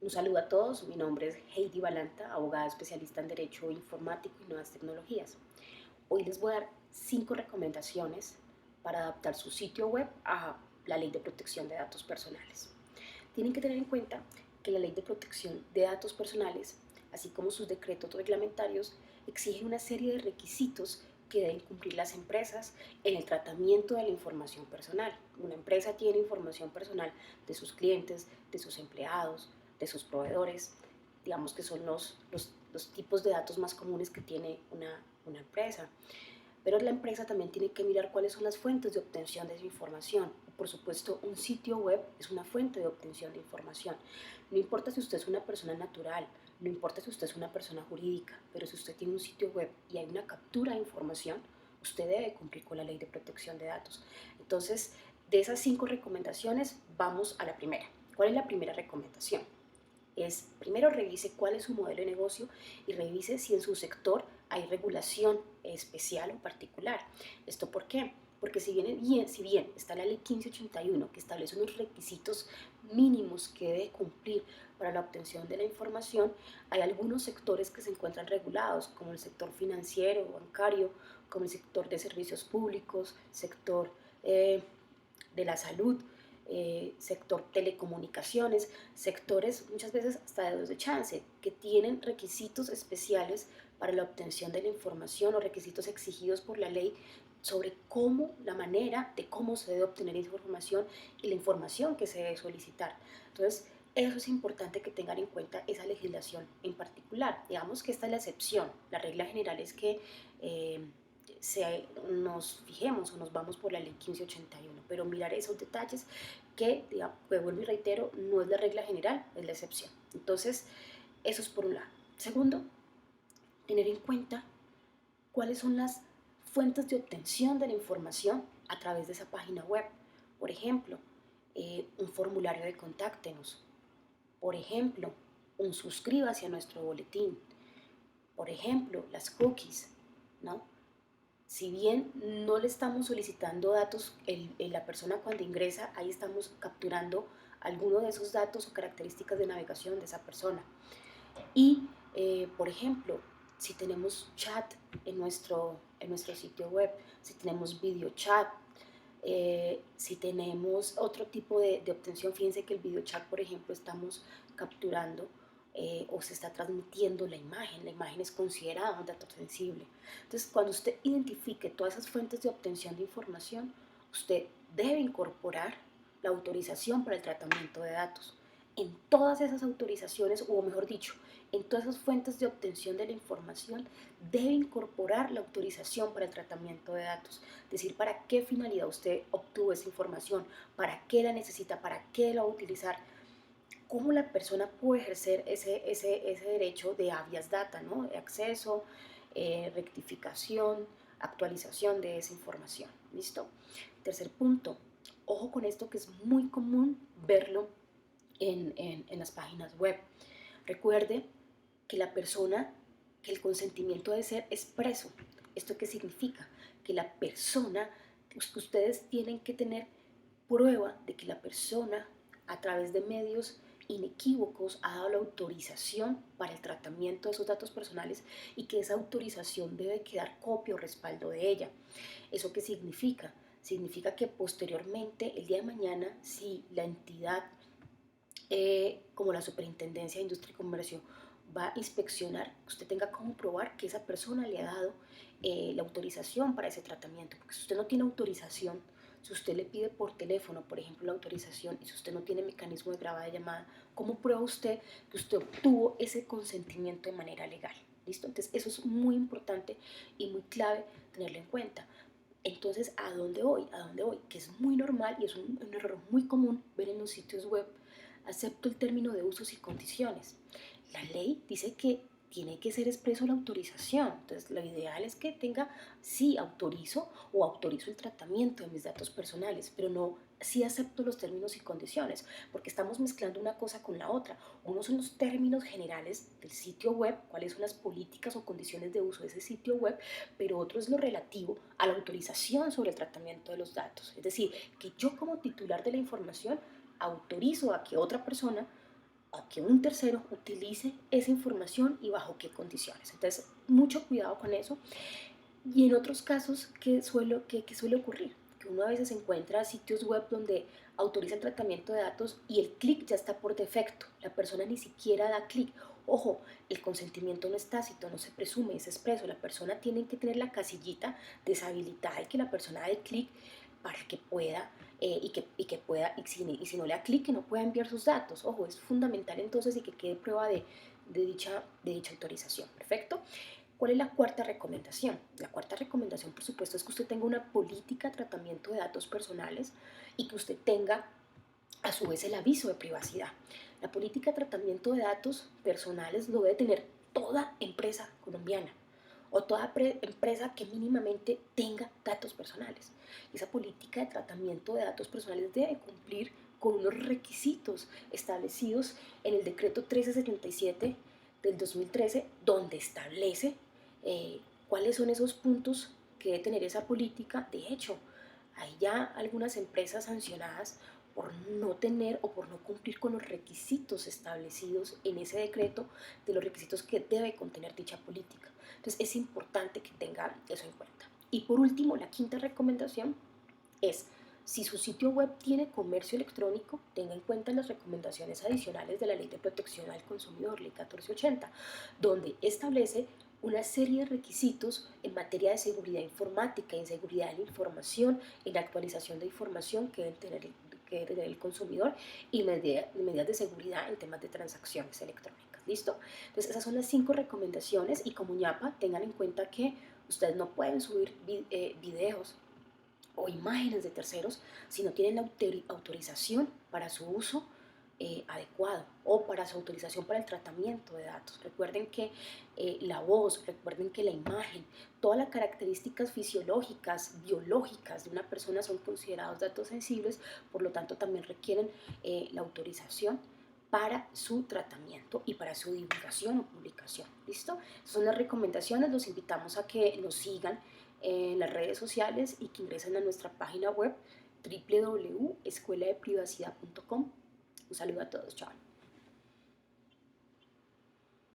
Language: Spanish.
Un saludo a todos, mi nombre es Heidi Balanta, abogada especialista en Derecho Informático y Nuevas Tecnologías. Hoy les voy a dar 5 recomendaciones para adaptar su sitio web a la Ley de Protección de Datos Personales. Tienen que tener en cuenta que la Ley de Protección de Datos Personales, así como sus decretos reglamentarios, exigen una serie de requisitos que deben cumplir las empresas en el tratamiento de la información personal. Una empresa tiene información personal de sus clientes, de sus empleados, de sus proveedores, digamos que son los tipos de datos más comunes que tiene una empresa. Pero la empresa también tiene que mirar cuáles son las fuentes de obtención de esa información. Por supuesto, un sitio web es una fuente de obtención de información. No importa si usted es una persona natural, no importa si usted es una persona jurídica, pero si usted tiene un sitio web y hay una captura de información, usted debe cumplir con la ley de protección de datos. Entonces, de esas 5 recomendaciones, vamos a la primera. ¿Cuál es la primera recomendación? Es primero revise cuál es su modelo de negocio y revise si en su sector hay regulación especial o particular. ¿Esto por qué? Porque si bien está la ley 1581 que establece unos requisitos mínimos que debe cumplir para la obtención de la información, hay algunos sectores que se encuentran regulados, como el sector financiero, bancario, como el sector de servicios públicos, sector de la salud, sector telecomunicaciones, sectores muchas veces hasta dedos de chance, que tienen requisitos especiales para la obtención de la información o requisitos exigidos por la ley sobre cómo, la manera de cómo se debe obtener esa información y la información que se debe solicitar. Entonces, eso es importante que tengan en cuenta esa legislación en particular. Digamos que esta es la excepción. La regla general es que nos fijemos o nos vamos por la ley 1581, pero mirar esos detalles que, digamos, vuelvo y reitero, no es la regla general, es la excepción. Entonces, eso es por un lado. Segundo, tener en cuenta cuáles son las fuentes de obtención de la información a través de esa página web. Por ejemplo, un formulario de contáctenos. Por ejemplo, un suscríbase a nuestro boletín. Por ejemplo, las cookies, ¿no? Si bien no le estamos solicitando datos, la persona cuando ingresa, ahí estamos capturando alguno de esos datos o características de navegación de esa persona. Y, por ejemplo, si tenemos chat en nuestro sitio web, si tenemos video chat, si tenemos otro tipo de obtención, fíjense que el video chat, por ejemplo, estamos capturando o se está transmitiendo la imagen es considerada un dato sensible. Entonces, cuando usted identifique todas esas fuentes de obtención de información, usted debe incorporar la autorización para el tratamiento de datos. En todas esas autorizaciones, o mejor dicho, en todas esas fuentes de obtención de la información, debe incorporar la autorización para el tratamiento de datos. Es decir, para qué finalidad usted obtuvo esa información, para qué la necesita, para qué la va a utilizar, cómo la persona puede ejercer ese derecho de habeas data, ¿no? De acceso, rectificación, actualización de esa información. ¿Listo? Tercer punto, ojo con esto que es muy común verlo en las páginas web. Recuerde que la persona, que el consentimiento debe ser expreso. ¿Esto qué significa? Que la persona, que ustedes tienen que tener prueba de que la persona, a través de medios inequívocos, ha dado la autorización para el tratamiento de esos datos personales y que esa autorización debe quedar copia o respaldo de ella. ¿Eso qué significa? Significa que posteriormente, el día de mañana, si la entidad como la Superintendencia de Industria y Comercio va a inspeccionar, usted tenga como probar que esa persona le ha dado la autorización para ese tratamiento. Porque si usted no tiene autorización, si usted le pide por teléfono, por ejemplo, la autorización, y si usted no tiene mecanismo de grabada de llamada, ¿cómo prueba usted que usted obtuvo ese consentimiento de manera legal? ¿Listo? Entonces, eso es muy importante y muy clave tenerlo en cuenta. Entonces, ¿a dónde voy? ¿A dónde voy? Que es muy normal y es un error muy común ver en los sitios web: acepto el término de usos y condiciones. La ley dice que tiene que ser expreso la autorización. Entonces, lo ideal es que tenga, sí, autorizo o autorizo el tratamiento de mis datos personales, pero no, sí acepto los términos y condiciones, porque estamos mezclando una cosa con la otra. Uno son los términos generales del sitio web, cuáles son las políticas o condiciones de uso de ese sitio web, pero otro es lo relativo a la autorización sobre el tratamiento de los datos. Es decir, que yo como titular de la información autorizo a que otra persona a que un tercero utilice esa información y bajo qué condiciones. Entonces, mucho cuidado con eso. Y en otros casos, ¿qué suele ocurrir? Que uno a veces encuentra sitios web donde autoriza el tratamiento de datos y el clic ya está por defecto. La persona ni siquiera da clic. Ojo, el consentimiento no es tácito, no se presume, es expreso. La persona tiene que tener la casillita deshabilitada y que la persona dé clic para que pueda y si no le da clic, que no pueda enviar sus datos. Ojo, es fundamental entonces y que quede prueba de dicha autorización. Perfecto. ¿Cuál es la cuarta recomendación? La cuarta recomendación, por supuesto, es que usted tenga una política de tratamiento de datos personales y que usted tenga a su vez el aviso de privacidad. La política de tratamiento de datos personales lo debe tener toda empresa colombiana o toda empresa que mínimamente tenga datos personales. Esa política de tratamiento de datos personales debe cumplir con unos requisitos establecidos en el decreto 1377 del 2013, donde establece cuáles son esos puntos que debe tener esa política. De hecho, hay ya algunas empresas sancionadas por no tener o por no cumplir con los requisitos establecidos en ese decreto, de los requisitos que debe contener dicha política. Entonces es importante que tenga eso en cuenta. Y por último, la quinta recomendación es: si su sitio web tiene comercio electrónico, tenga en cuenta las recomendaciones adicionales de la Ley de Protección al Consumidor, Ley 1480, donde establece una serie de requisitos en materia de seguridad informática, en seguridad de la información, en actualización de información que debe tener el consumidor y medidas de seguridad en temas de transacciones electrónicas. ¿Listo? Entonces esas son las 5 recomendaciones y como ñapa tengan en cuenta que ustedes no pueden subir videos o imágenes de terceros si no tienen la autorización para su uso adecuado o para su autorización para el tratamiento de datos. Recuerden que la voz, recuerden que la imagen, todas las características fisiológicas, biológicas de una persona son considerados datos sensibles, por lo tanto también requieren la autorización para su tratamiento y para su divulgación o publicación. ¿Listo? Esas son las recomendaciones. Los invitamos a que nos sigan en las redes sociales y que ingresen a nuestra página web www.escueladeprivacidad.com. Un saludo a todos, chao.